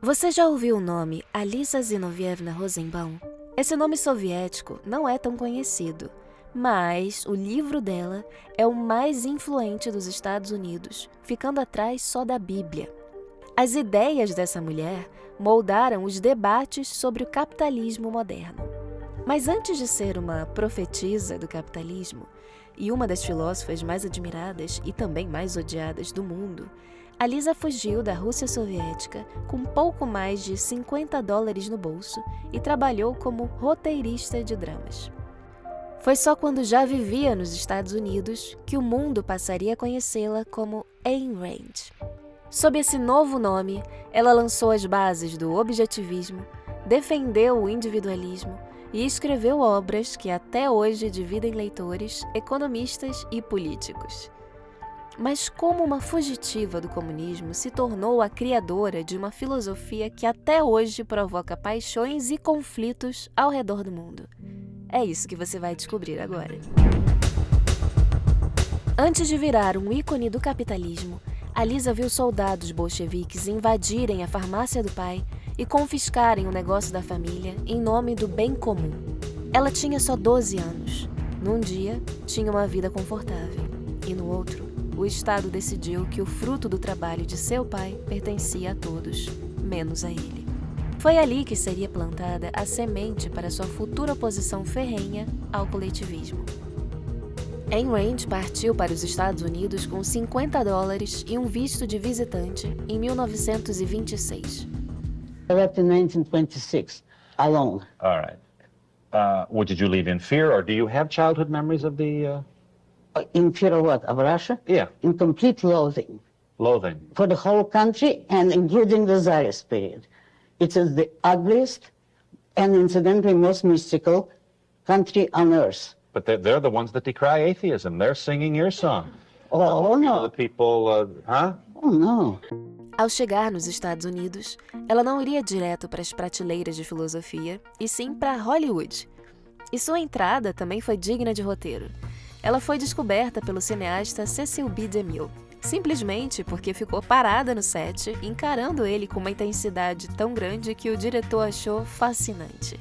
Você já ouviu o nome Alisa Zinovievna Rosenbaum? Esse nome soviético não é tão conhecido, mas o livro dela é o mais influente dos Estados Unidos, ficando atrás só da Bíblia. As ideias dessa mulher moldaram os debates sobre o capitalismo moderno. Mas antes de ser uma profetisa do capitalismo e uma das filósofas mais admiradas e também mais odiadas do mundo, Alisa fugiu da Rússia soviética com pouco mais de $50 no bolso e trabalhou como roteirista de dramas. Foi só quando já vivia nos Estados Unidos que o mundo passaria a conhecê-la como Ayn Rand. Sob esse novo nome, ela lançou as bases do objetivismo, defendeu o individualismo e escreveu obras que até hoje dividem leitores, economistas e políticos. Mas como uma fugitiva do comunismo se tornou a criadora de uma filosofia que até hoje provoca paixões e conflitos ao redor do mundo? É isso que você vai descobrir agora. Antes de virar um ícone do capitalismo, Alisa viu soldados bolcheviques invadirem a farmácia do pai e confiscarem o negócio da família em nome do bem comum. Ela tinha só 12 anos. Num dia, tinha uma vida confortável e no outro, o Estado decidiu que o fruto do trabalho de seu pai pertencia a todos, menos a ele. Foi ali que seria plantada a semente para sua futura oposição ferrenha ao coletivismo. Ayn Rand partiu para os Estados Unidos com $50 e um visto de visitante em 1926. I left in 1926, alone. All right. Did you leave in fear, or do you have childhood memories of the... In fear of what? Of Russia? Yeah. In complete loathing. Loathing? For the whole country and including the Tsarist period. It is the ugliest and incidentally most mystical country on earth. But they're the ones that decry atheism. They're singing your song. Oh no. The people, huh? Oh, no. Ao chegar nos Estados Unidos, ela não iria direto para as prateleiras de filosofia, e sim para Hollywood. E sua entrada também foi digna de roteiro. Ela foi descoberta pelo cineasta Cecil B. DeMille, simplesmente porque ficou parada no set, encarando ele com uma intensidade tão grande que o diretor achou fascinante.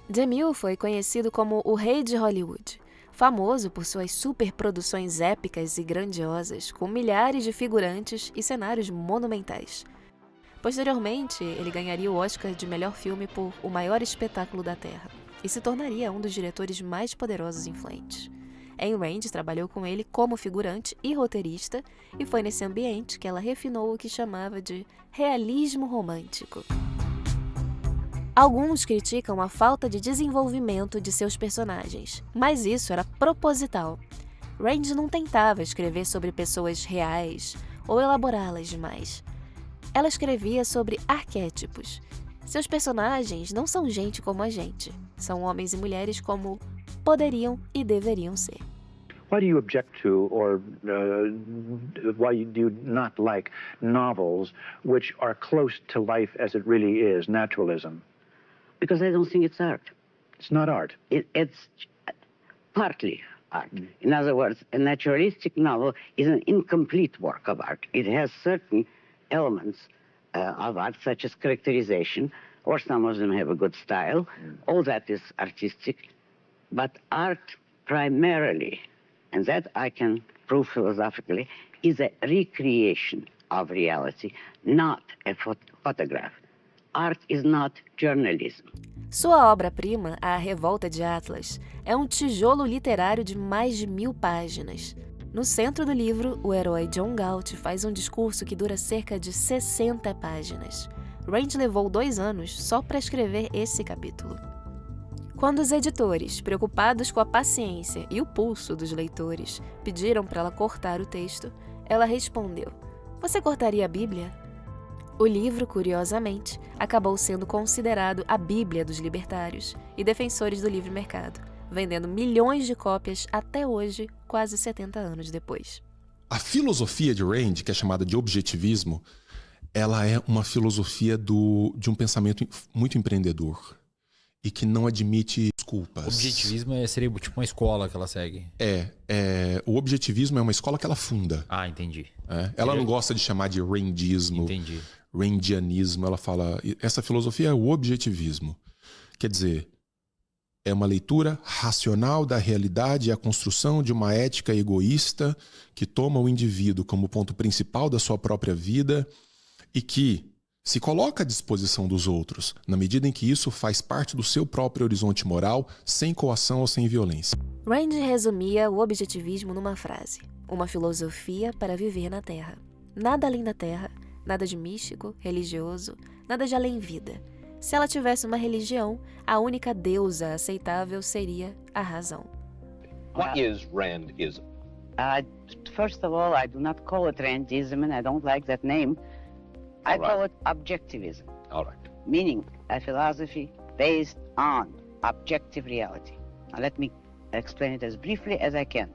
DeMille foi conhecido como o Rei de Hollywood, famoso por suas superproduções épicas e grandiosas, com milhares de figurantes e cenários monumentais. Posteriormente, ele ganharia o Oscar de melhor filme por O Maior Espetáculo da Terra, e se tornaria um dos diretores mais poderosos e influentes. Ayn Rand trabalhou com ele como figurante e roteirista, e foi nesse ambiente que ela refinou o que chamava de realismo romântico. Alguns criticam a falta de desenvolvimento de seus personagens, mas isso era proposital. Rand não tentava escrever sobre pessoas reais ou elaborá-las demais. Ela escrevia sobre arquétipos. Seus personagens não são gente como a gente, são homens e mulheres como poderiam e deveriam ser. Why do you object to, or why do you not like novels which are close to life as it really is, naturalism? Because I don't think it's art. It's not art. It's partly art. In other words, a naturalistic novel is an incomplete work of art. It has certain elements of art, such as characterization, or some of them have a good style. All that is artistic. But art primarily, and that I can prove philosophically, is a recreation of reality, not a photograph. Art is not journalism. Sua obra-prima, A Revolta de Atlas, é um tijolo literário de mais de 1000 páginas. No centro do livro, o herói John Galt faz um discurso que dura cerca de 60 páginas. Rand levou 2 anos só para escrever esse capítulo. Quando os editores, preocupados com a paciência e o pulso dos leitores, pediram para ela cortar o texto, ela respondeu: "Você cortaria a Bíblia?" O livro, curiosamente, acabou sendo considerado a Bíblia dos libertários e defensores do livre mercado, vendendo milhões de cópias até hoje, quase 70 anos depois. A filosofia de Rand, que é chamada de objetivismo, ela é uma filosofia de um pensamento muito empreendedor e que não admite desculpas. Objetivismo seria tipo uma escola que ela segue. O objetivismo é uma escola que ela funda. Ah, entendi. Ela não gosta de chamar de Randismo. Entendi. randianismo, ela fala... Essa filosofia é o objetivismo. Quer dizer, é uma leitura racional da realidade e a construção de uma ética egoísta que toma o indivíduo como ponto principal da sua própria vida e que se coloca à disposição dos outros, na medida em que isso faz parte do seu próprio horizonte moral, sem coação ou sem violência. Rand resumia o objetivismo numa frase: uma filosofia para viver na Terra. Nada além da Terra, nada de místico, religioso, nada de além-vida. Se ela tivesse uma religião, a única deusa aceitável seria a razão. What is Randism? First of all, I do not call it Randism, and I don't like that name. I call it objectivism, All right. meaning a philosophy based on objective reality. Now, let me explain it as briefly as I can.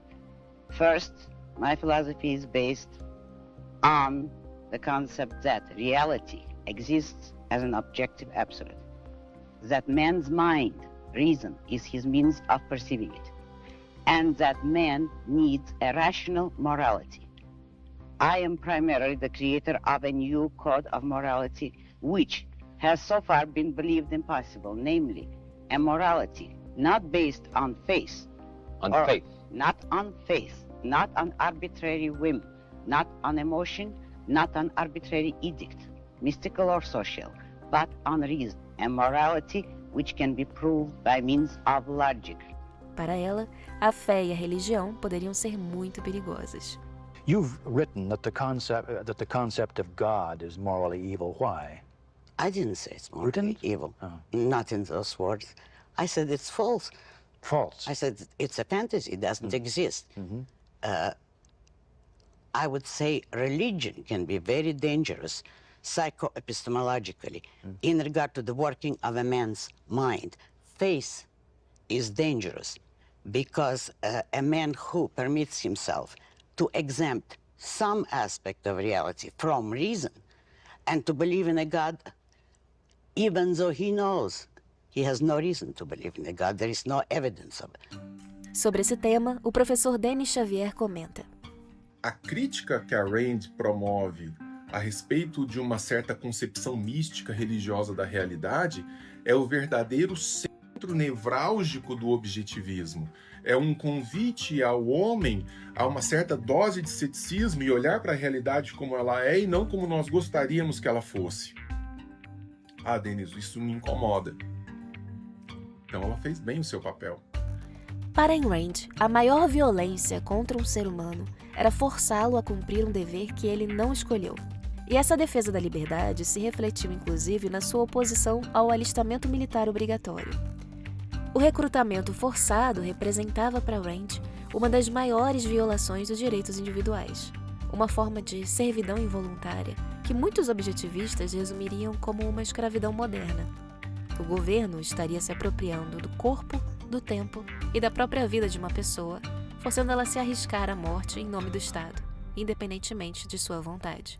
First, my philosophy is based on the concept that reality exists as an objective absolute, that man's mind, reason, is his means of perceiving it, and that man needs a rational morality. I am primarily the creator of a new code of morality which has so far been believed impossible, namely a morality not based on faith. On or faith. Not on faith, not on arbitrary whim, not on emotion, not on arbitrary edict, mystical or social, but on reason, a morality which can be proved by means of logic. Para ela, a fé e a religião poderiam ser muito perigosas. You've written that the concept of God is morally evil. Why? I didn't say it's You morally didn't? evil. Oh. Not in those words. I said it's false. False. I said it's a fantasy, it doesn't exist. I would say religion can be very dangerous psychoepistemologically in regard to the working of a man's mind. Faith is dangerous because a man who permits himself to exempt some aspect of reality from reason and to believe in a God, even though he knows he has no reason to believe in a God, there is no evidence of it. Sobre esse tema, o professor Denis Xavier comenta: A crítica que a Rand promove a respeito de uma certa concepção mística religiosa da realidade é o verdadeiro centro nevrálgico do objetivismo. É um convite ao homem a uma certa dose de ceticismo e olhar para a realidade como ela é e não como nós gostaríamos que ela fosse. Ah, Denis, isso me incomoda. Então ela fez bem o seu papel. Para Ayn Rand, a maior violência contra um ser humano era forçá-lo a cumprir um dever que ele não escolheu. E essa defesa da liberdade se refletiu inclusive na sua oposição ao alistamento militar obrigatório. O recrutamento forçado representava para Rand uma das maiores violações dos direitos individuais, uma forma de servidão involuntária que muitos objetivistas resumiriam como uma escravidão moderna. O governo estaria se apropriando do corpo, do tempo e da própria vida de uma pessoa, forçando ela a se arriscar à morte em nome do Estado, independentemente de sua vontade.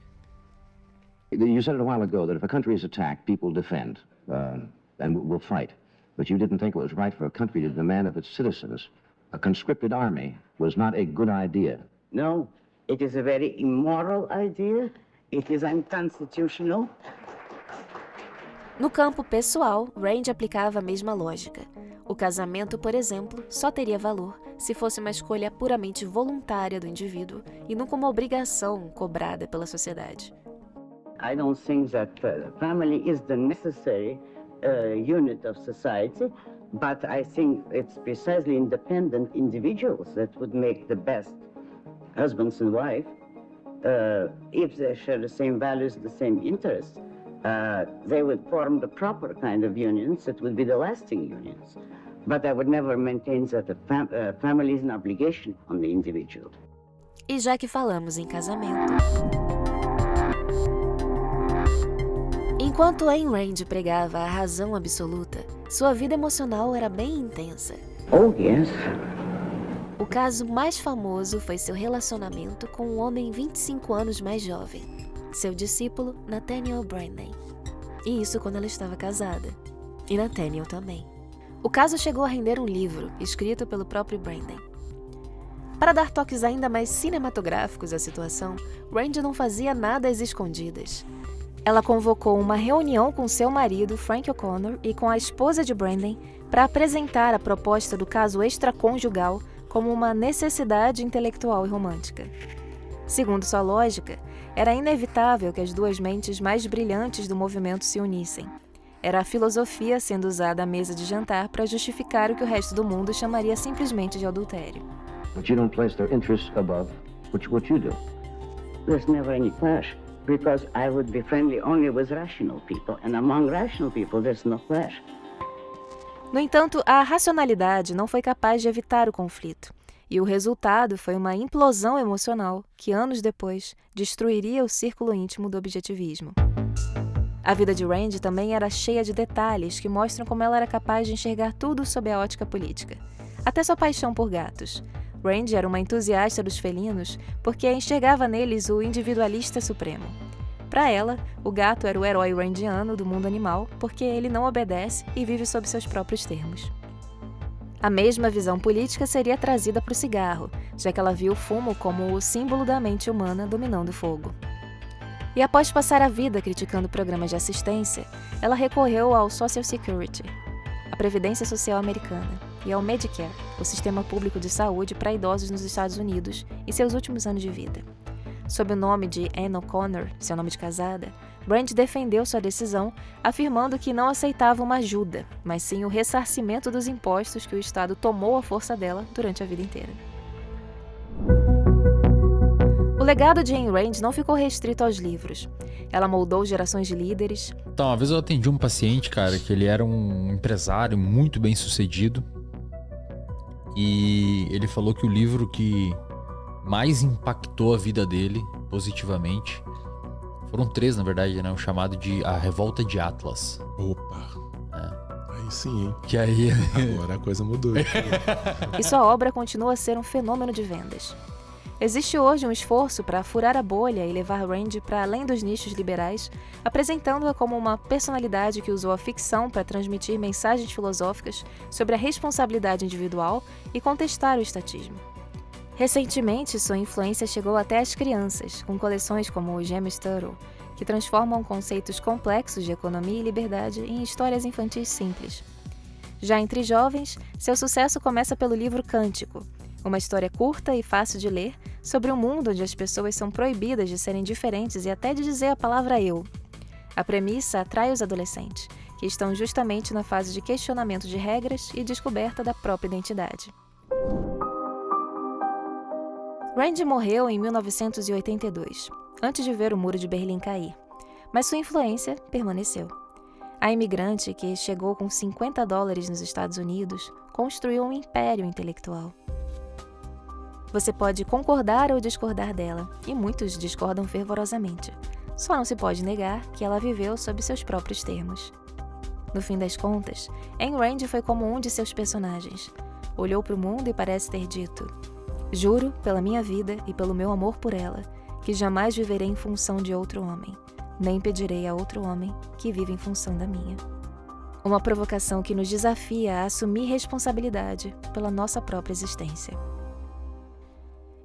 You said it a while ago that if a country is attacked, people defend and will fight. But you didn't think it was right for a country to demand of its citizens. A conscripted army was not a good idea. No, it is a very immoral idea. It is unconstitutional. No campo pessoal, Rand aplicava a mesma lógica. O casamento, por exemplo, só teria valor se fosse uma escolha puramente voluntária do indivíduo e não como obrigação cobrada pela sociedade. I don't think that family is the necessary unit of society, but I think it's precisely independent individuals that would make the best husbands and wives if they share the same values, the same interests. They would form the proper kind of unions that would be the lasting unions. But I would never maintain that a family is an obligation on the individual. E já que falamos em casamento... Enquanto Ayn Rand pregava a razão absoluta, sua vida emocional era bem intensa. Oh, yes. O caso mais famoso foi seu relacionamento com um homem 25 anos mais jovem, seu discípulo Nathaniel Branden. E isso quando ela estava casada. E Nathaniel também. O caso chegou a render um livro, escrito pelo próprio Branden. Para dar toques ainda mais cinematográficos à situação, Rand não fazia nada às escondidas. Ela convocou uma reunião com seu marido, Frank O'Connor, e com a esposa de Brandon para apresentar a proposta do caso extraconjugal como uma necessidade intelectual e romântica. Segundo sua lógica, era inevitável que as duas mentes mais brilhantes do movimento se unissem. Era a filosofia sendo usada à mesa de jantar para justificar o que o resto do mundo chamaria simplesmente de adultério. But you don't place their interests above what you do. There's never any clash, because I would be friendly only with rational people, and among rational people there's no clash. No entanto, a racionalidade não foi capaz de evitar o conflito, e o resultado foi uma implosão emocional que, anos depois, destruiria o círculo íntimo do objetivismo. A vida de Rand também era cheia de detalhes que mostram como ela era capaz de enxergar tudo sob a ótica política, até sua paixão por gatos. Rand era uma entusiasta dos felinos porque enxergava neles o individualista supremo. Para ela, o gato era o herói randiano do mundo animal porque ele não obedece e vive sob seus próprios termos. A mesma visão política seria trazida para o cigarro, já que ela viu o fumo como o símbolo da mente humana dominando o fogo. E após passar a vida criticando programas de assistência, ela recorreu ao Social Security, a Previdência Social Americana, e ao Medicare, o sistema público de saúde para idosos nos Estados Unidos, em seus últimos anos de vida. Sob o nome de Anne O'Connor, seu nome de casada, Brand defendeu sua decisão, afirmando que não aceitava uma ajuda, mas sim o ressarcimento dos impostos que o Estado tomou à força dela durante a vida inteira. O legado de Ayn Rand não ficou restrito aos livros. Ela moldou gerações de líderes. Então, uma vez eu atendi um paciente, cara, que ele era um empresário muito bem sucedido. E ele falou que o livro que mais impactou a vida dele positivamente, foram 3, na verdade, né? O chamado de A Revolta de Atlas. Opa! Aí sim, hein? Que aí... Agora a coisa mudou. E sua obra continua a ser um fenômeno de vendas. Existe hoje um esforço para furar a bolha e levar Rand para além dos nichos liberais, apresentando-a como uma personalidade que usou a ficção para transmitir mensagens filosóficas sobre a responsabilidade individual e contestar o estatismo. Recentemente, sua influência chegou até as crianças, com coleções como o Gêmeos Turtle, que transformam conceitos complexos de economia e liberdade em histórias infantis simples. Já entre jovens, seu sucesso começa pelo livro Cântico, uma história curta e fácil de ler sobre um mundo onde as pessoas são proibidas de serem diferentes e até de dizer a palavra eu. A premissa atrai os adolescentes, que estão justamente na fase de questionamento de regras e descoberta da própria identidade. Rand morreu em 1982, antes de ver o Muro de Berlim cair, mas sua influência permaneceu. A imigrante que chegou com $50 nos Estados Unidos construiu um império intelectual. Você pode concordar ou discordar dela, e muitos discordam fervorosamente. Só não se pode negar que ela viveu sob seus próprios termos. No fim das contas, Ayn Rand foi como um de seus personagens. Olhou para o mundo e parece ter dito: "Juro, pela minha vida e pelo meu amor por ela, que jamais viverei em função de outro homem, nem pedirei a outro homem que vive em função da minha." Uma provocação que nos desafia a assumir responsabilidade pela nossa própria existência.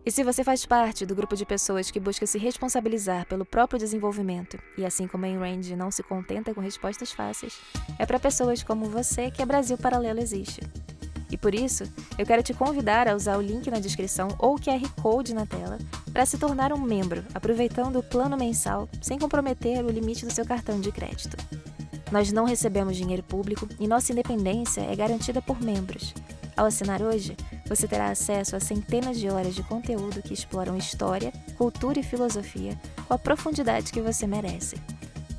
E se você faz parte do grupo de pessoas que busca se responsabilizar pelo próprio desenvolvimento, e assim como Ayn Rand não se contenta com respostas fáceis, é para pessoas como você que a Brasil Paralelo existe. E por isso, eu quero te convidar a usar o link na descrição ou o QR Code na tela para se tornar um membro, aproveitando o plano mensal sem comprometer o limite do seu cartão de crédito. Nós não recebemos dinheiro público e nossa independência é garantida por membros. Ao assinar hoje, você terá acesso a centenas de horas de conteúdo que exploram história, cultura e filosofia com a profundidade que você merece.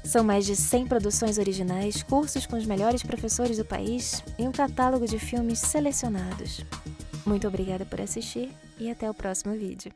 São mais de 100 produções originais, cursos com os melhores professores do país e um catálogo de filmes selecionados. Muito obrigada por assistir e até o próximo vídeo.